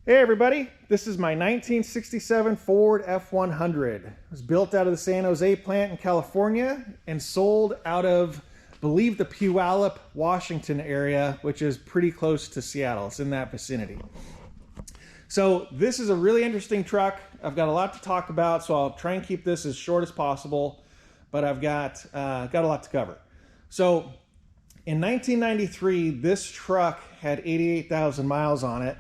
Hey everybody, this is my 1967 Ford F100. It was built out of the San Jose plant in California and sold out of, I believe, the Puyallup, Washington area, which is pretty close to Seattle. It's in that vicinity. So this is a really interesting truck. I've got a lot to talk about, so I'll try and keep this as short as possible, but I've got a lot to cover. So in 1993, this truck had 88,000 miles on it.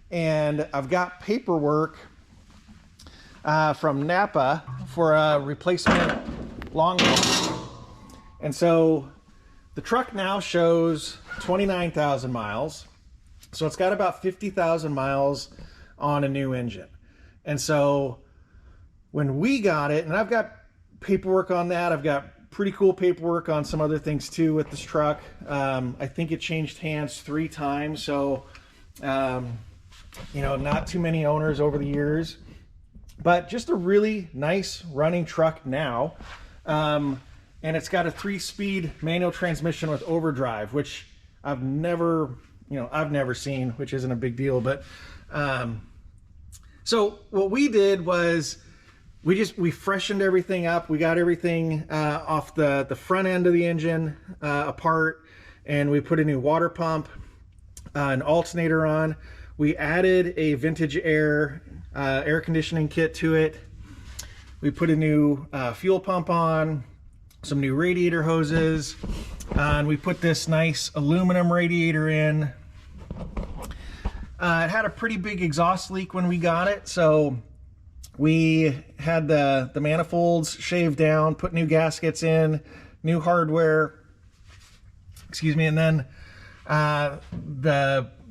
And I've got paperwork from Napa for a replacement long wheel. And so the truck now shows 29,000 miles. So it's got about 50,000 miles on a new engine. And so when we got it, and I've got paperwork on that, I've got pretty cool paperwork on some other things too with this truck. I think it changed hands 3 times. So, you know, not too many owners over the years, but just a really nice running truck now. And it's got a 3-speed manual transmission with overdrive, which I've never seen, which isn't a big deal. But so what we did was we freshened everything up. We got everything off the front end of the engine apart, and we put a new water pump, an alternator on. We added a vintage air conditioning kit to it. We put a new fuel pump on, some new radiator hoses, and we put this nice aluminum radiator in. It had a pretty big exhaust leak when we got it, so we had the manifolds shaved down, put new gaskets in, new hardware, excuse me, and then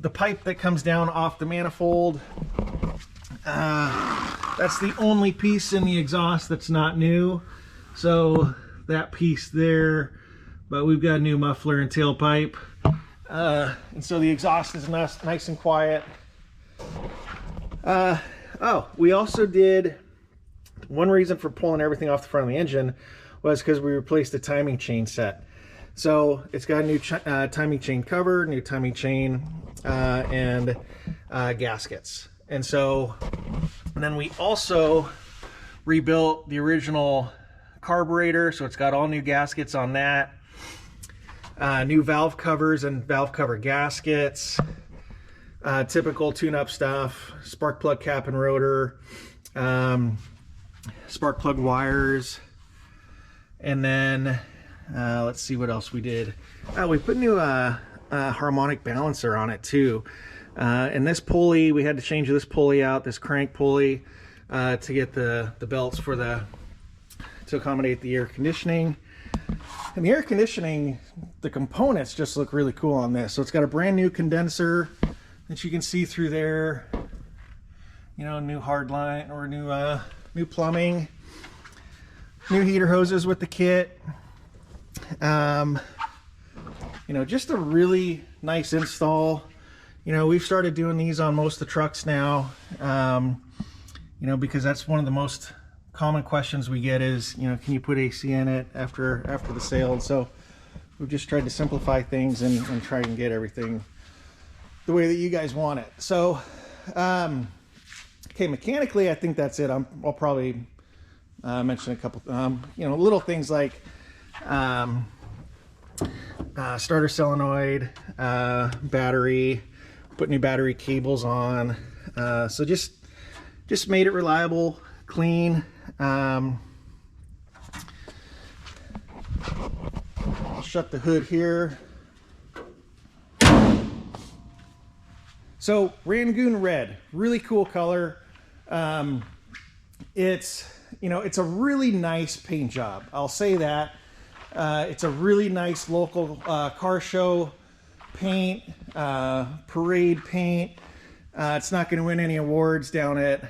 the pipe that comes down off the manifold, that's the only piece in the exhaust that's not new. So that piece there, but we've got a new muffler and tailpipe. And so the exhaust is nice and quiet. Oh, we also did, one reason for pulling everything off the front of the engine was because we replaced the timing chain set. So it's got a new timing chain cover, new timing chain, and gaskets. And then we also rebuilt the original carburetor, so it's got all new gaskets on that, new valve covers and valve cover gaskets, typical tune-up stuff, spark plug cap and rotor, spark plug wires, and then let's see what else we did. We put new harmonic balancer on it too. And this pulley, we had to change this pulley out, this crank pulley, to get the belts to accommodate the air conditioning. And the air conditioning, the components just look really cool on this. So it's got a brand new condenser that you can see through there. You know, new hard line or new plumbing, new heater hoses with the kit. You know, just a really nice install. You know, we've started doing these on most of the trucks now, you know, because that's one of the most common questions we get is, you know, can you put AC in it after the sale? And so we've just tried to simplify things and try and get everything the way that you guys want it. So, okay, mechanically, I think that's it. I'll probably mention a couple, you know, little things like starter solenoid, battery, put new battery cables on. So just made it reliable, clean. I'll shut the hood here. So Rangoon red, really cool color. It's, you know, it's a really nice paint job. I'll say that. It's a really nice local car show paint, parade paint. It's not going to win any awards down at,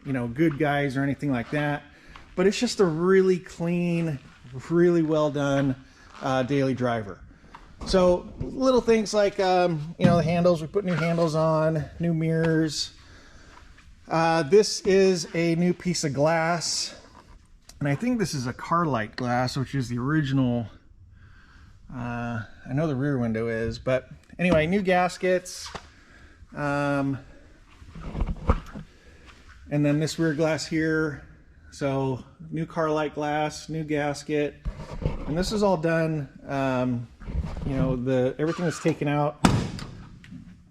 you know, Good Guys or anything like that. But it's just a really clean, really well done daily driver. So little things like, you know, the handles, we put new handles on, new mirrors. This is a new piece of glass. And I think this is a car light glass, which is the original. I know the rear window is, but anyway, new gaskets. And then this rear glass here, so new car light glass, new gasket, and this is all done. You know, everything is taken out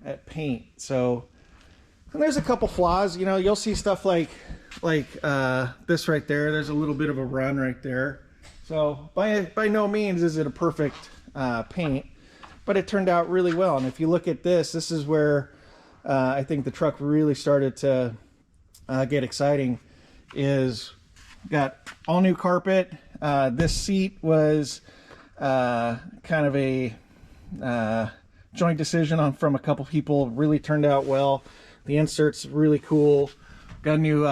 at paint. So, and there's a couple flaws. You know, you'll see stuff like this right there. There's a little bit of a run right there. So by no means is it a perfect paint, but it turned out really well. And if you look at this is where I think the truck really started to get exciting. Is got all new carpet. This seat was kind of a joint decision from a couple people. Really turned out well. The insert's really cool. Got a new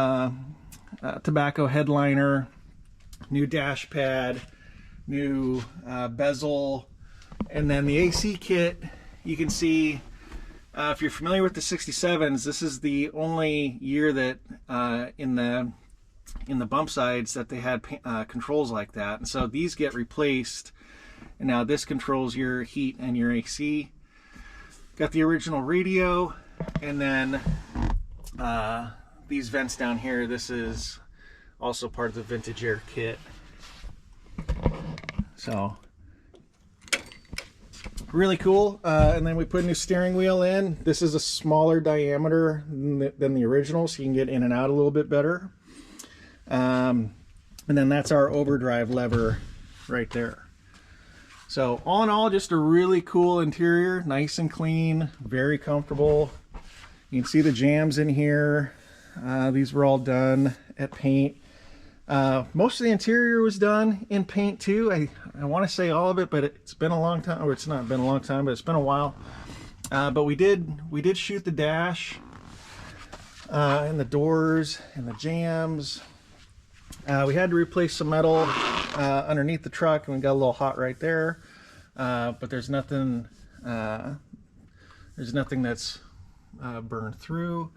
tobacco headliner, new dash pad, new bezel, and then the AC kit. You can see, if you're familiar with the 67s, this is the only year that in the bump sides that they had controls like that, and so these get replaced, and now this controls your heat and your AC. Got the original radio, and then these vents down here. This is also part of the Vintage Air kit. So really cool. And then we put a new steering wheel in. This is a smaller diameter than the original, so you can get in and out a little bit better. And then that's our overdrive lever right there. So all in all, just a really cool interior, nice and clean, very comfortable. You can see the jams in here. These were all done at paint. Most of the interior was done in paint too. I want to say all of it, but it's been a long time, or it's not been a long time, but it's been a while. But we did shoot the dash and the doors and the jams. We had to replace some metal underneath the truck, and we got a little hot right there. But there's nothing that's burned through.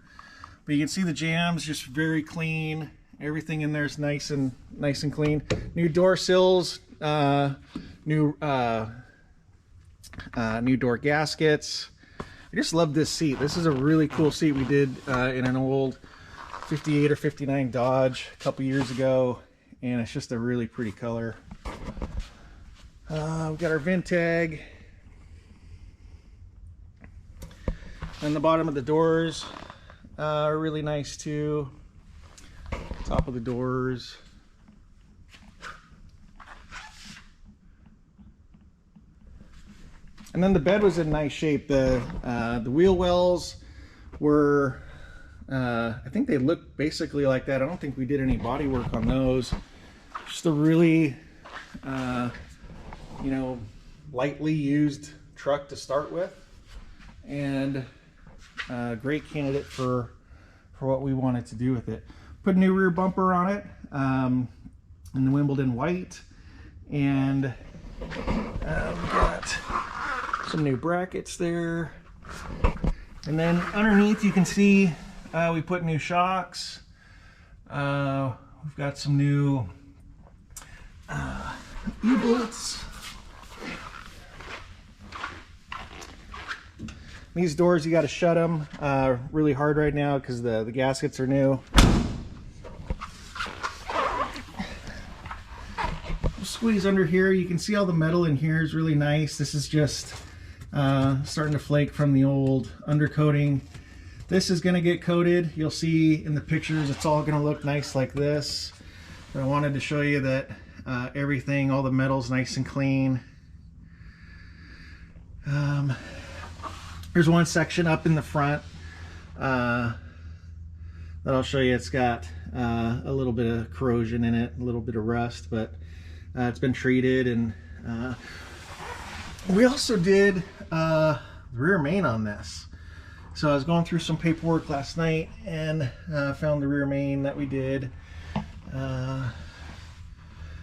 But you can see the jams, just very clean. Everything in there is nice and clean. New door sills, new door gaskets. I just love this seat. This is a really cool seat we did in an old 58 or 59 Dodge a couple years ago, and it's just a really pretty color. We've got our VIN tag. And the bottom of the doors are really nice too. Top of the doors. And then the bed was in nice shape. The wheel wells were, I think they look basically like that. I don't think we did any body work on those. Just a really, you know, lightly used truck to start with, and a great candidate for what we wanted to do with it. Put a new rear bumper on it in the Wimbledon white, and we've got some new brackets there. And then underneath you can see we put new shocks. We've got some new E-bolts. These doors, you got to shut them really hard right now because the gaskets are new. Squeeze under here. You can see all the metal in here is really nice. This is just starting to flake from the old undercoating. This is going to get coated. You'll see in the pictures it's all going to look nice like this. But I wanted to show you that everything, all the metal's nice and clean. There's one section up in the front that I'll show you. It's got a little bit of corrosion in it, a little bit of rust, but it's been treated. And we also did the rear main on this. So I was going through some paperwork last night and found the rear main that we did.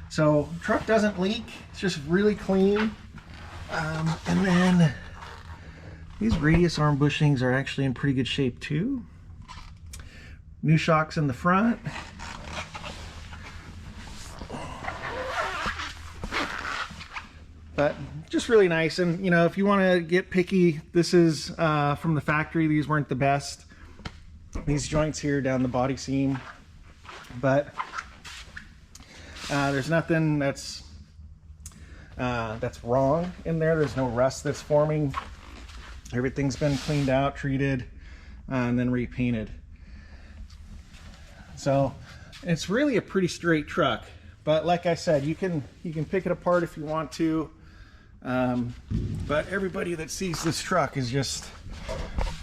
So truck doesn't leak, it's just really clean. And then these radius arm bushings are actually in pretty good shape too. New shocks in the front. But just really nice. And you know, if you want to get picky, this is from the factory. These weren't the best. these joints here down the body seam, but there's nothing that's wrong in there. There's no rust that's forming. Everything's been cleaned out, treated, and then repainted. So it's really a pretty straight truck, but like I said, you can pick it apart if you want to. But everybody that sees this truck is just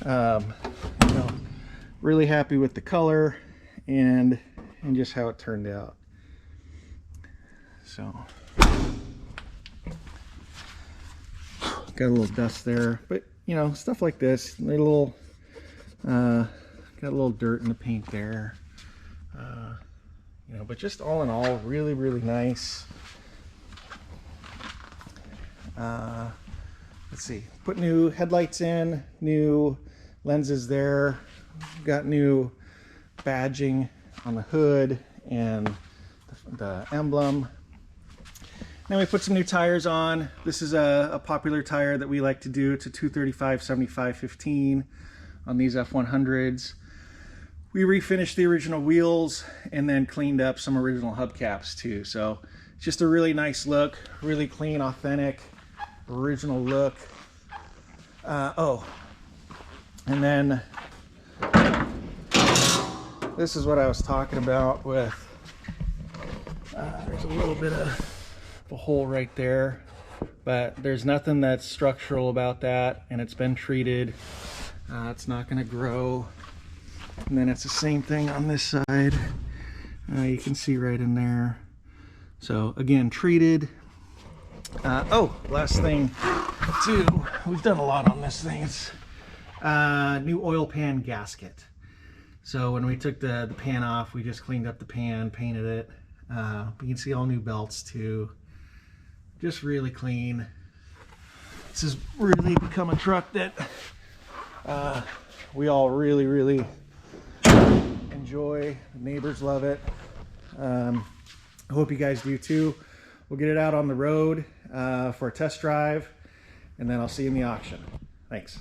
you know, really happy with the color and just how it turned out. So got a little dust there, but you know, stuff like this, a little got a little dirt in the paint there, you know, but just all in all, really nice. Let's see, put new headlights in, new lenses there, got new badging on the hood and the emblem. Then we put some new tires on. This is a popular tire that we like to do. It's a 235/75/15 on these F100s. We refinished the original wheels and then cleaned up some original hubcaps too. So it's just a really nice look, really clean, authentic, original look. Oh, and then this is what I was talking about with, there's a little bit of a hole right there, but there's nothing that's structural about that, and it's been treated. It's not going to grow. And then it's the same thing on this side. You can see right in there. So again, treated. Oh, last thing too, we've done a lot on this thing. It's new oil pan gasket. So when we took the pan off, we just cleaned up the pan, painted it. You can see all new belts too. Just really clean. This has really become a truck that we all really enjoy. The neighbors love it. I hope you guys do too. We'll get it out on the road for a test drive, and then I'll see you in the auction. Thanks.